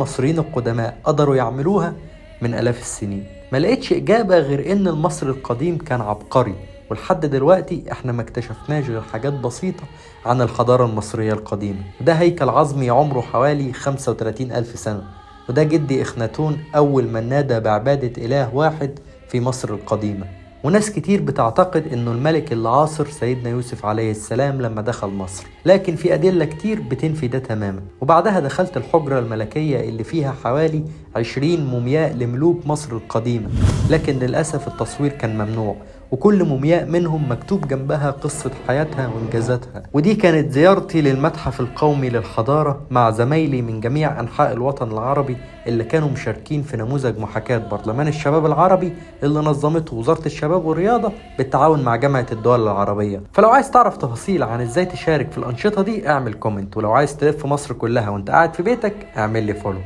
المصريين القدماء قدروا يعملوها من آلاف السنين؟ ما لقيتش إجابة غير إن المصري القديم كان عبقري، ولحد دلوقتي إحنا ما اكتشفناش غير حاجات بسيطة عن الحضارة المصرية القديمة. وده هيكل عظمي عمره حوالي 35 ألف سنة، وده جدي إخناتون أول من نادى بعبادة إله واحد في مصر القديمة. وناس كتير بتعتقد انه الملك اللي عاصر سيدنا يوسف عليه السلام لما دخل مصر، لكن في ادلة كتير بتنفي ده تماما. وبعدها دخلت الحجرة الملكية اللي فيها حوالي 20 مومياء لملوك مصر القديمة، لكن للأسف التصوير كان ممنوع، وكل مومياء منهم مكتوب جنبها قصة حياتها وإنجازاتها. ودي كانت زيارتي للمتحف القومي للحضارة مع زمايلي من جميع أنحاء الوطن العربي اللي كانوا مشاركين في نموذج محاكاة برلمان الشباب العربي اللي نظمته وزارة الشباب والرياضة بالتعاون مع جامعة الدول العربية. فلو عايز تعرف تفاصيل عن ازاي تشارك في الأنشطة دي اعمل كومنت، ولو عايز تلف مصر كلها وانت قاعد في بيتك اعمل لي فولو.